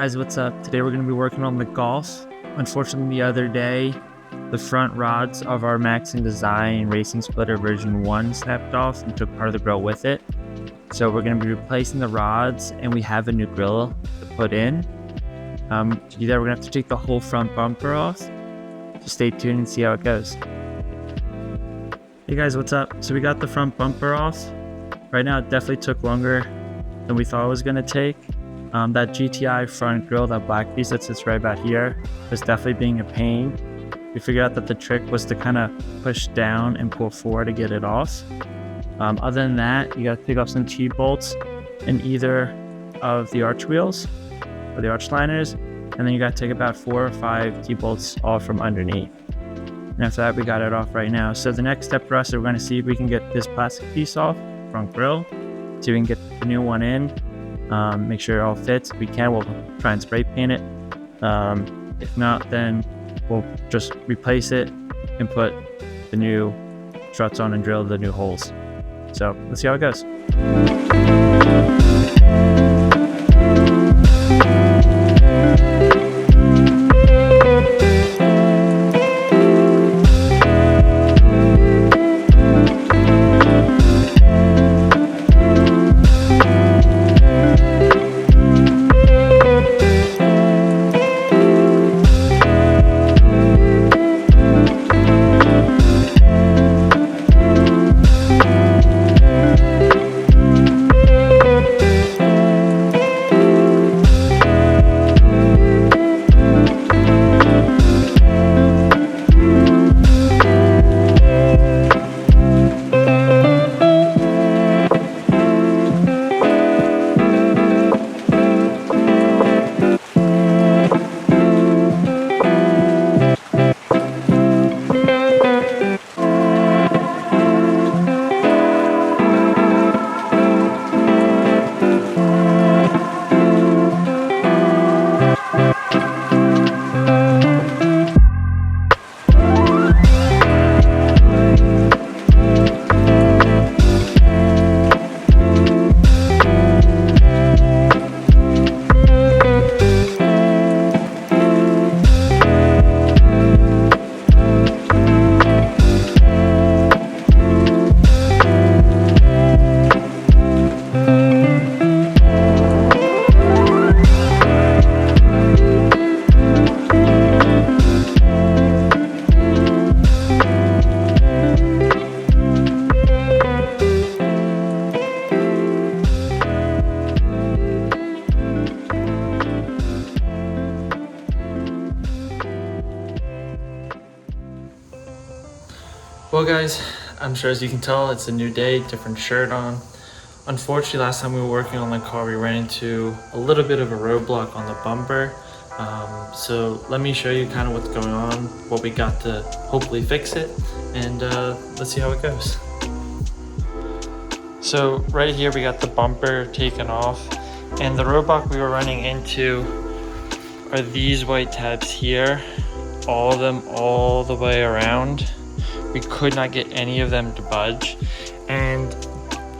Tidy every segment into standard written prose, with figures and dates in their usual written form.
Guys, what's up? Today we're going to be working on the Golf. Unfortunately, the other day, the front rods of our Maxton design racing splitter version 1 snapped off and took part of the grill with it. So we're going to be replacing the rods, and we have a new grill to put in. To do that, we're going to have to take the whole front bumper off. So stay tuned and see how it goes. Hey guys, what's up? So we got the front bumper off. Right now, it definitely took longer than we thought it was going to take. That GTI front grille, that black piece that sits right about here, was definitely being a pain. We figured out that the trick was to kind of push down and pull forward to get it off. Other than that, you got to pick up some T-bolts in either of the arch wheels or the arch liners, and then you got to take about 4 or 5 T-bolts off from underneath. And after that, we got it off right now. So the next step for us is we're going to see if we can get this plastic piece off, front grille, see if we can get the new one in. Make sure it all fits. If we can, we'll try and spray paint it. If not, then we'll just replace it and put the new struts on and drill the new holes. So let's see how it goes. Well guys, I'm sure as you can tell, it's a new day, different shirt on. Unfortunately, last time we were working on the car, we ran into a little bit of a roadblock on the bumper. So let me show you kind of what's going on, what we got to hopefully fix it, and let's see how it goes. So right here, we got the bumper taken off, and the roadblock we were running into are these white tabs here, all of them all the way around. We could not get any of them to budge, and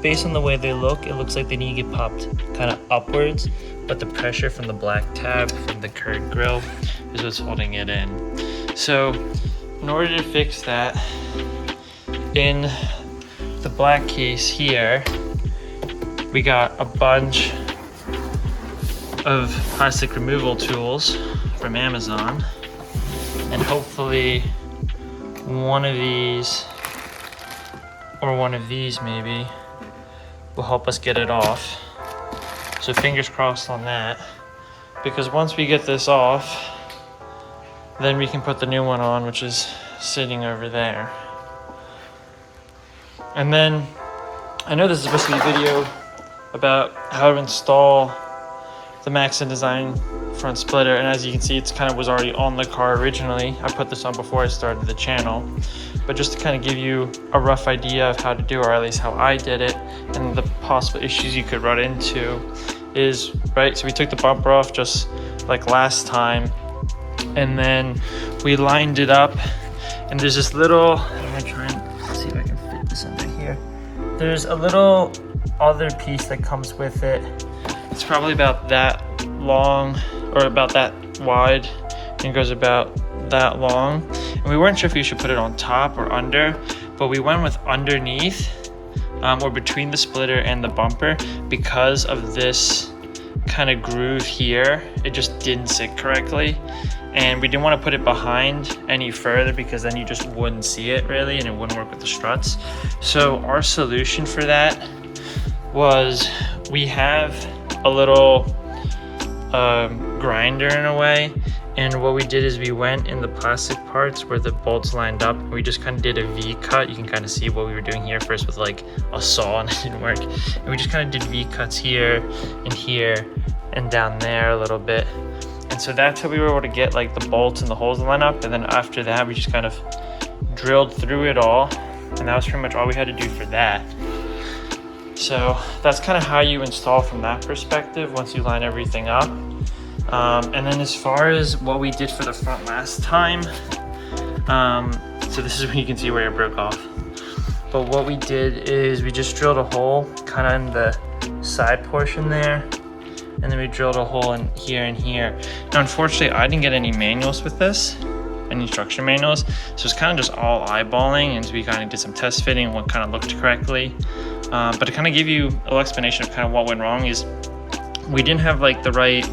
based on the way they look, it looks like they need to get popped kind of upwards, but the pressure from the black tab from the curved grill is what's holding it in. So in order to fix that, in the black case here, we got a bunch of plastic removal tools from Amazon, and hopefully one of these, or one of these maybe, will help us get it off. So fingers crossed on that, because once we get this off, then we can put the new one on, which is sitting over there. And then, I know this is supposed to be a video about how to install the Maxton design front splitter, and as you can see, it's kind of was already on the car originally. I put this on before I started the channel, but just to kind of give you a rough idea of how to do, or at least how I did it, and the possible issues you could run into is, right, so we took the bumper off just like last time, and then we lined it up, and there's this little, I'm gonna try and see if I can fit this under here. There's a little other piece that comes with it. It's probably about that long or about that wide, and it goes about that long. And we weren't sure if we should put it on top or under, but we went with underneath, or between the splitter and the bumper, because of this kind of groove here. It just didn't sit correctly, and we didn't want to put it behind any further because then you just wouldn't see it really, and it wouldn't work with the struts. So our solution for that was, we have a little grinder in a way, and what we did is we went in the plastic parts where the bolts lined up, and we just kind of did a V cut. You can kind of see what we were doing here first with like a saw, and it didn't work, and we just kind of did V cuts here and down there a little bit. And so that's how we were able to get like the bolts and the holes to line up. And then after that, we just kind of drilled through it all, and that was pretty much all we had to do for that. So that's kind of how you install from that perspective once you line everything up. And then as far as what we did for the front last time, so this is when you can see where it broke off. But what we did is we just drilled a hole kind of in the side portion there, and then we drilled a hole in here and here. Now, unfortunately, I didn't get any manuals with this, any instruction manuals, so it's kind of just all eyeballing, and so we kind of did some test fitting and what kind of looked correctly. But to kind of give you a little explanation of kind of what went wrong is we didn't have like the right,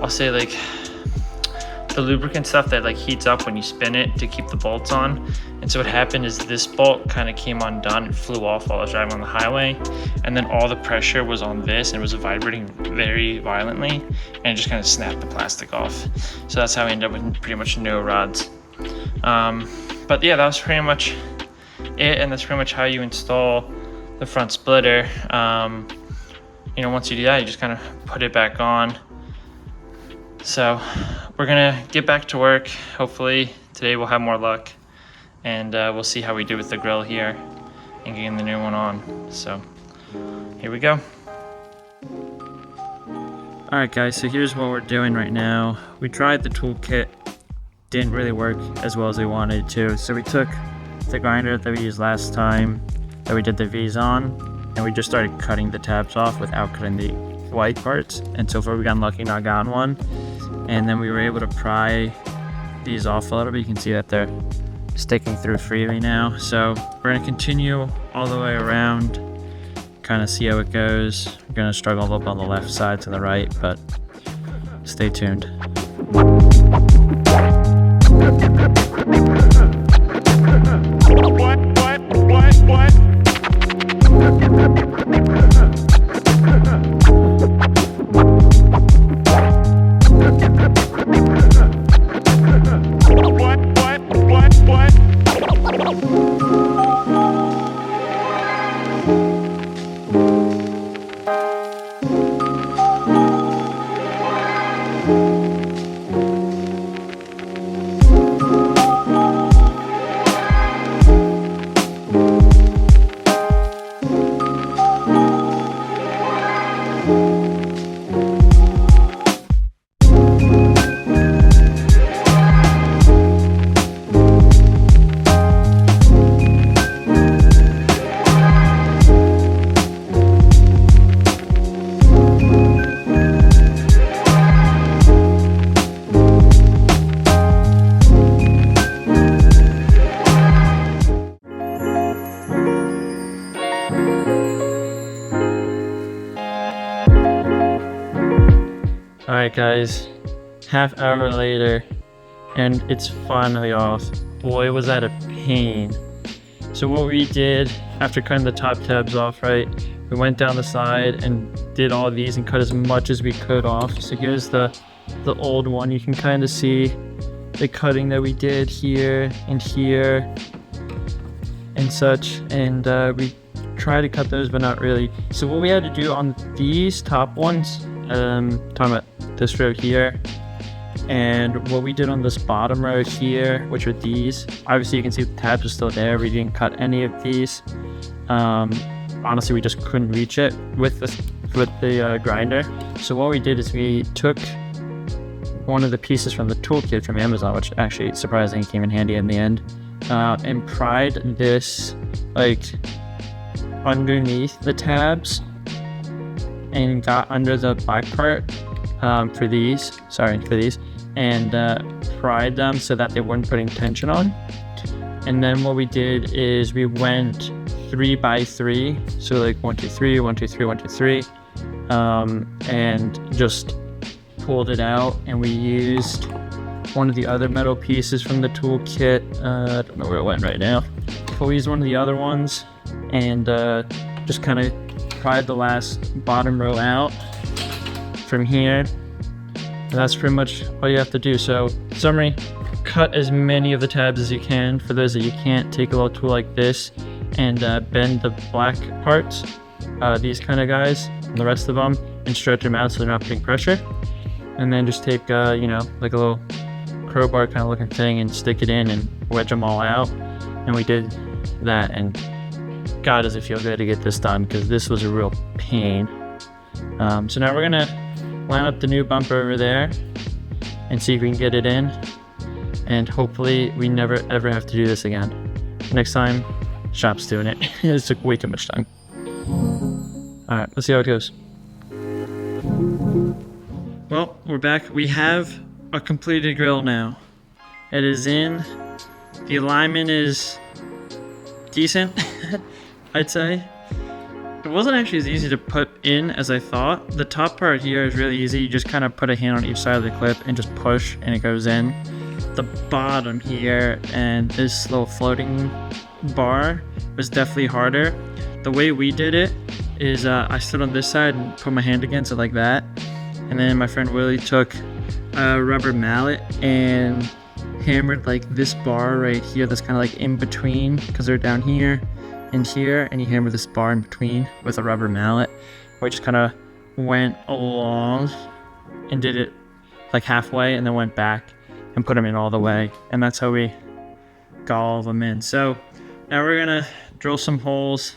I'll say like the lubricant stuff that like heats up when you spin it to keep the bolts on. And so what happened is this bolt kind of came undone and flew off while I was driving on the highway, and then all the pressure was on this, and it was vibrating very violently, and it just kind of snapped the plastic off. So that's how we ended up with pretty much no rods. But yeah, that was pretty much it, and that's pretty much how you install the front splitter. You know, once you do that, you just kind of put it back on. So we're gonna get back to work. Hopefully today we'll have more luck, and we'll see how we do with the grill here and getting the new one on. So here we go. All right, guys, so here's what we're doing right now. We tried the toolkit, didn't really work as well as we wanted to. So we took the grinder that we used last time that we did the V's on, and we just started cutting the tabs off without cutting the white parts. And so far we got lucky, not gotten one. And then we were able to pry these off a little bit. You can see that they're sticking through freely now. So we're gonna continue all the way around, kind of see how it goes. We're gonna struggle up on the left side to the right, but stay tuned. Alright guys, half hour later, and it's finally off. Boy, was that a pain. So what we did after cutting the top tabs off, right, we went down the side and did all these and cut as much as we could off. So here's the old one. You can kind of see the cutting that we did here and such, and we tried to cut those but not really. So what we had to do on these top ones, talking about this row here, and what we did on this bottom row here, which are these, obviously you can see the tabs are still there. We didn't cut any of these. Honestly, we just couldn't reach it with the grinder. So what we did is we took one of the pieces from the toolkit from Amazon, which actually surprisingly came in handy in the end, and pried this like underneath the tabs and got under the black part for these, and pried them so that they weren't putting tension on. And then what we did is we went 3 by 3, so like 1 2 3 1 2 3 1 2 3, and just pulled it out. And we used one of the other metal pieces from the toolkit. I don't know where it went right now, but we used one of the other ones and just kind of pried the last bottom row out from here. And that's pretty much all you have to do. So summary: cut as many of the tabs as you can. For those that you can't, take a little tool like this and bend the black parts, these kind of guys, and the rest of them, and stretch them out so they're not putting pressure. And then just take you know, like a little crowbar kind of looking thing and stick it in and wedge them all out. And we did that, and God, does it feel good to get this done, because this was a real pain. So now we're gonna line up the new bumper over there and see if we can get it in, and hopefully we never ever have to do this again. Next time, shop's doing it. It took way too much time. All right, let's see how it goes. Well, we're back. We have a completed grill now. It is in. The alignment is decent, I'd say. It wasn't actually as easy to put in as I thought. The top part here is really easy. You just kind of put a hand on each side of the clip and just push and it goes in. The bottom here and this little floating bar was definitely harder. The way we did it is I stood on this side and put my hand against it like that. And then my friend Willie took a rubber mallet and hammered like this bar right here that's kind of like in between, because they're down here and here, and he hammered this bar in between with a rubber mallet. We just kind of went along and did it like halfway and then went back and put them in all the way, and that's how we got all of them in. So now we're gonna drill some holes,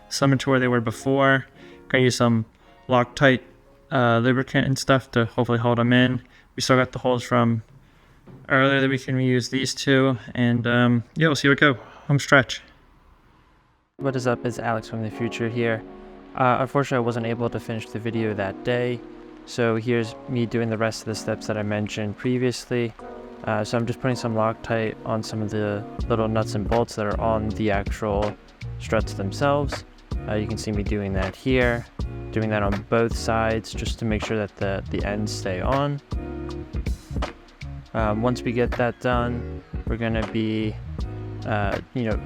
some into where they were before. Gonna use some Loctite lubricant and stuff to hopefully hold them in. We still got the holes from earlier that we can reuse these two, and yeah, we'll see what go. Home stretch. What is up? It's Alex from the future here. Unfortunately, I wasn't able to finish the video that day, so here's me doing the rest of the steps that I mentioned previously. So I'm just putting some Loctite on some of the little nuts and bolts that are on the actual struts themselves. You can see me doing that here, doing that on both sides just to make sure that the ends stay on. Once we get that done, we're gonna be, you know,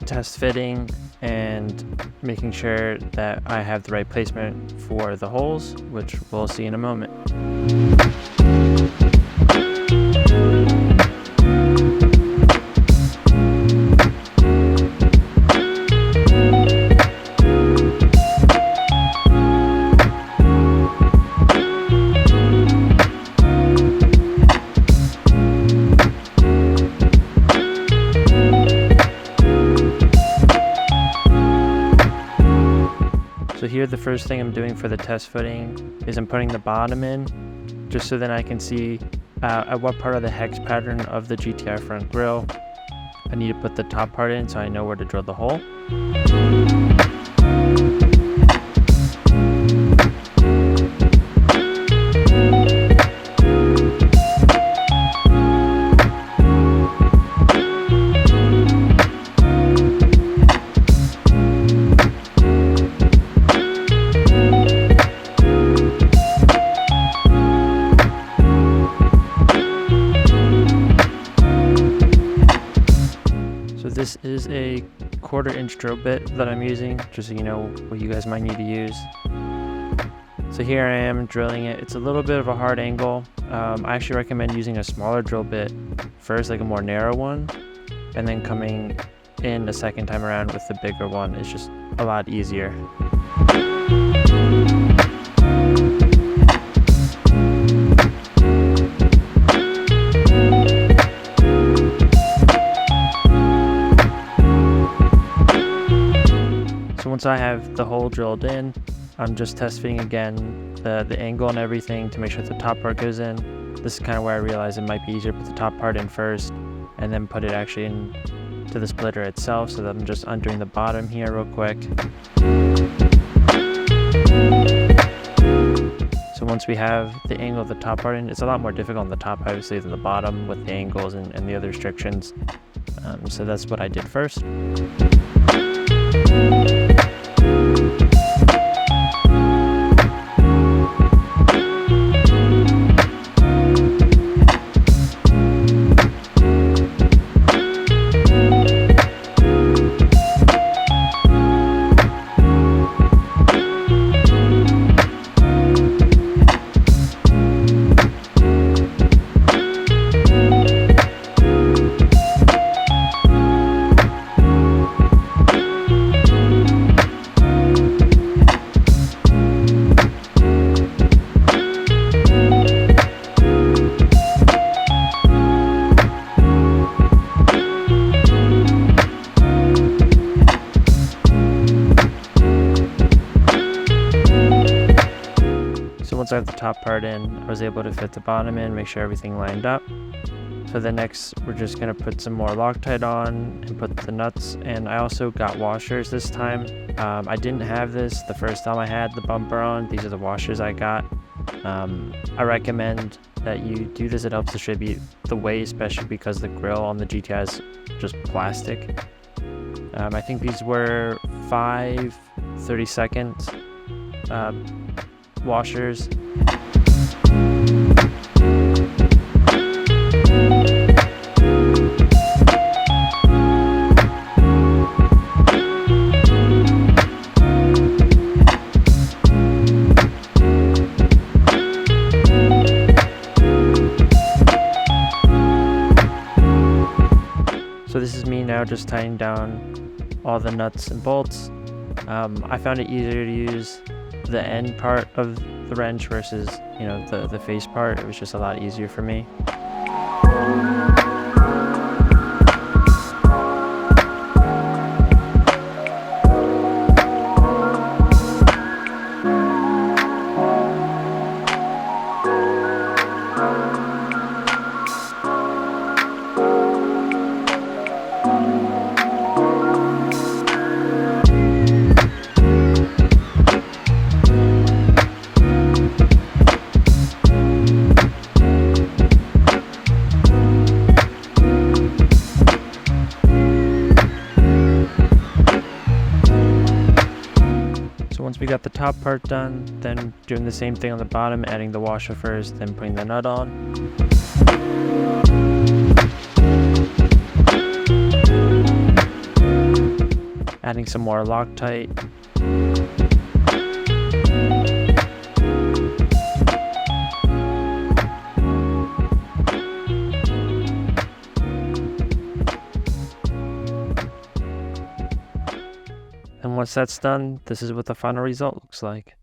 test fitting and making sure that I have the right placement for the holes, which we'll see in a moment. So here, the first thing I'm doing for the test footing is I'm putting the bottom in, just so then I can see at what part of the hex pattern of the GTI front grille I need to put the top part in, so I know where to drill the hole. This is a 1/4 inch drill bit that I'm using, just so you know what you guys might need to use. So here I am drilling it. It's a little bit of a hard angle. I actually recommend using a smaller drill bit first, like a more narrow one, and then coming in the second time around with the bigger one. It's just a lot easier. Once I have the hole drilled in, I'm just test fitting again the angle and everything to make sure the top part goes in. This is kind of where I realized it might be easier to put the top part in first and then put it actually in to the splitter itself, so that I'm just undoing the bottom here real quick. So So once we have the angle of the top part in, it's a lot more difficult on the top obviously than the bottom with the angles and the other restrictions. So that's what I did first. Once I have the top part in, I was able to fit the bottom in, make sure everything lined up. So then next, we're just gonna put some more Loctite on and put the nuts. And I also got washers this time. I didn't have this the first time I had the bumper on. These are the washers I got. I recommend that you do this. It helps distribute the weight, especially because the grill on the GTI is just plastic. I think these were 5 30-second washers. So this is me now just tightening down all the nuts and bolts. I found it easier to use the end part of the wrench versus, you know, the face part. It was just a lot easier for me. Once we got the top part done, then doing the same thing on the bottom, adding the washer first, then putting the nut on. Adding some more Loctite. And once that's done, this is what the final result looks like.